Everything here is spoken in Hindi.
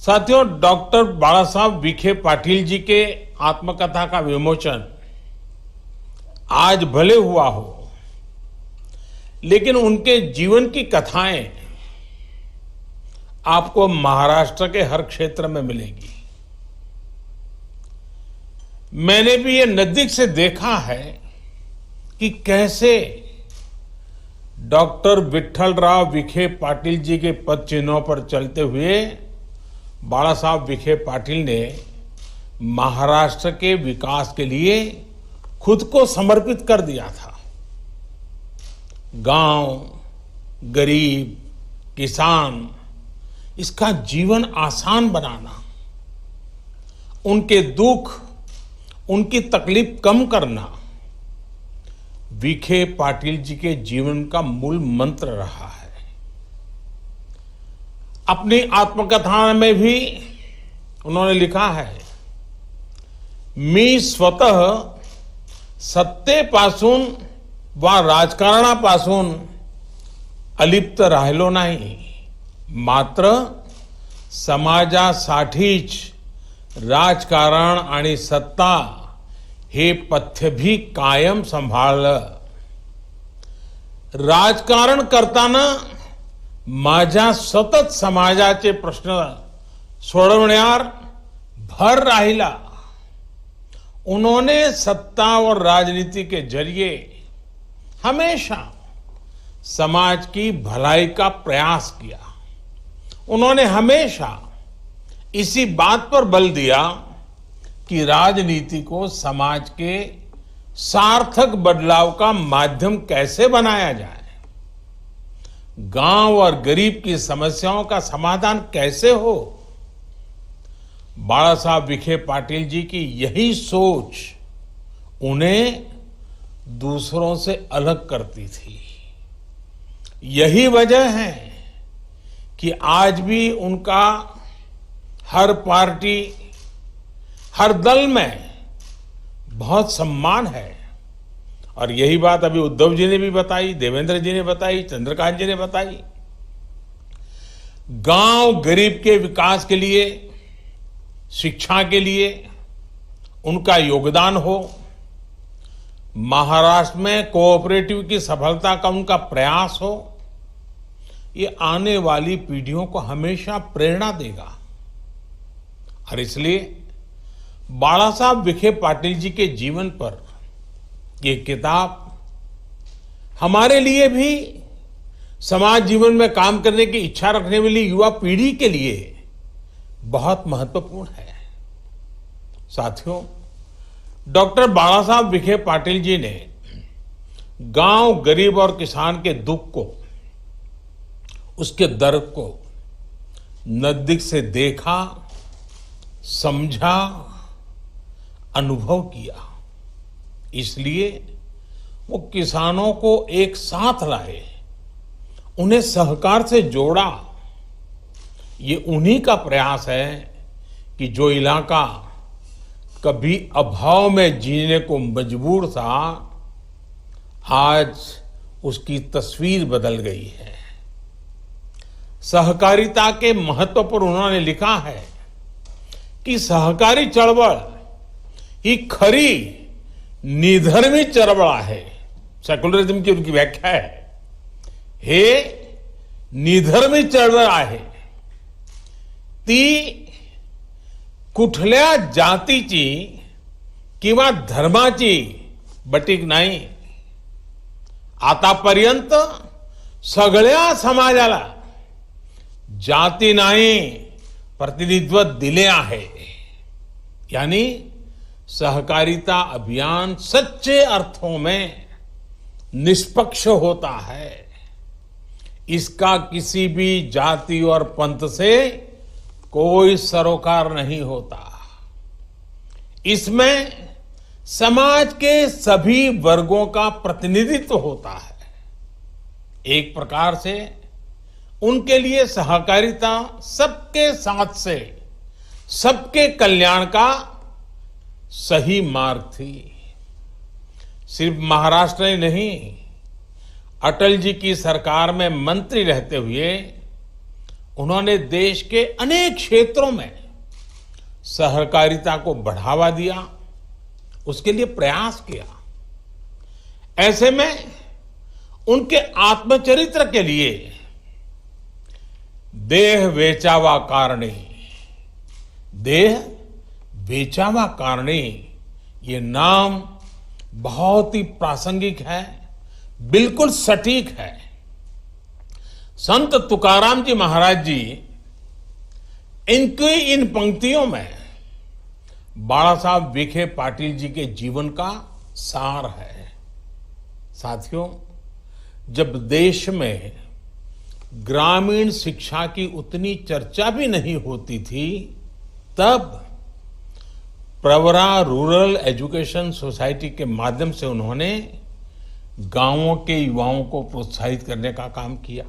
साथियों, डॉक्टर बाला साहब विखे पाटिल जी के आत्मकथा का विमोचन आज भले हुआ हो, लेकिन उनके जीवन की कथाएं आपको महाराष्ट्र के हर क्षेत्र में मिलेगी। मैंने भी ये नजदीक से देखा है कि कैसे डॉक्टर विट्ठलराव विखे पाटिल जी के पद चिन्हों पर चलते हुए बाला साहब विखे पाटिल ने महाराष्ट्र के विकास के लिए खुद को समर्पित कर दिया था। गांव, गरीब, किसान, इसका जीवन आसान बनाना, उनके दुख, उनकी तकलीफ कम करना विखे पाटिल जी के जीवन का मूल मंत्र रहा है। अपनी आत्मकथा में भी उन्होंने लिखा है, मी स्वतः सत्तेपासून वा राजकारणापासून अलिप्त राहिलो नाही, मात्र समाजासाठीच राजकारण आणि सत्ता हे पथ्य भी कायम सांभाळलं। राजकारण करताना माझ्या सतत समाजाचे प्रश्न सोडवण्यावर भर राहिला। उन्होंने सत्ता और राजनीति के जरिए हमेशा समाज की भलाई का प्रयास किया। उन्होंने हमेशा इसी बात पर बल दिया कि राजनीति को समाज के सार्थक बदलाव का माध्यम कैसे बनाया जाए, गांव और गरीब की समस्याओं का समाधान कैसे हो। बाला साहब विखे पाटिल जी की यही सोच उन्हें दूसरों से अलग करती थी। यही वजह है कि आज भी उनका हर पार्टी, हर दल में बहुत सम्मान है। और यही बात अभी उद्धव जी ने भी बताई, देवेंद्र जी ने बताई, चंद्रकांत जी ने बताई। गांव गरीब के विकास के लिए, शिक्षा के लिए उनका योगदान हो, महाराष्ट्र में कोऑपरेटिव की सफलता का उनका प्रयास हो, ये आने वाली पीढ़ियों को हमेशा प्रेरणा देगा। और इसलिए बाला साहब विखे पाटिल जी के जीवन पर ये किताब हमारे लिए भी, समाज जीवन में काम करने की इच्छा रखने वाली युवा पीढ़ी के लिए बहुत महत्वपूर्ण है। साथियों, डॉक्टर बाला साहब विखे पाटिल जी ने गांव, गरीब और किसान के दुख को, उसके दर्द को नजदीक से देखा, समझा, अनुभव किया। इसलिए वो किसानों को एक साथ लाए, उन्हें सहकार से जोड़ा। ये उन्हीं का प्रयास है कि जो इलाका कभी अभाव में जीने को मजबूर था, आज उसकी तस्वीर बदल गई है। सहकारिता के महत्व पर उन्होंने लिखा है कि सहकारी चळवळ ही खरी निधर्मी चळवळ आहे। सेक्युलरिझम की उनकी व्याख्या है, हे निधर्मी चळवळ आहे। ती कुठल्या जातीची किंवा धर्माची बटीक नाही। आतापर्यंत सगळ्या समाजाला जाती नाही प्रतिनिधित्व दिले आहे। यानी सहकारिता अभियान सच्चे अर्थों में निष्पक्ष होता है। इसका किसी भी जाति और पंथ से कोई सरोकार नहीं होता। इसमें समाज के सभी वर्गों का प्रतिनिधित्व होता है। एक प्रकार से उनके लिए सहकारिता सबके साथ से सबके कल्याण का सही मार्ग थी। सिर्फ महाराष्ट्र ही नहीं, अटल जी की सरकार में मंत्री रहते हुए उन्होंने देश के अनेक क्षेत्रों में सहकारिता को बढ़ावा दिया, उसके लिए प्रयास किया। ऐसे में उनके आत्मचरित्र के लिए देह वेचावा कारणी, देह वेचावा कारणी, ये नाम बहुत ही प्रासंगिक है, बिल्कुल सटीक है। संत तुकाराम जी महाराज जी, इनकी इन पंक्तियों में बाला साहब विखे पाटिल जी के जीवन का सार है। साथियों, जब देश में ग्रामीण शिक्षा की उतनी चर्चा भी नहीं होती थी, तब प्रवरा रूरल एजुकेशन सोसाइटी के माध्यम से उन्होंने गांवों के युवाओं को प्रोत्साहित करने का काम किया।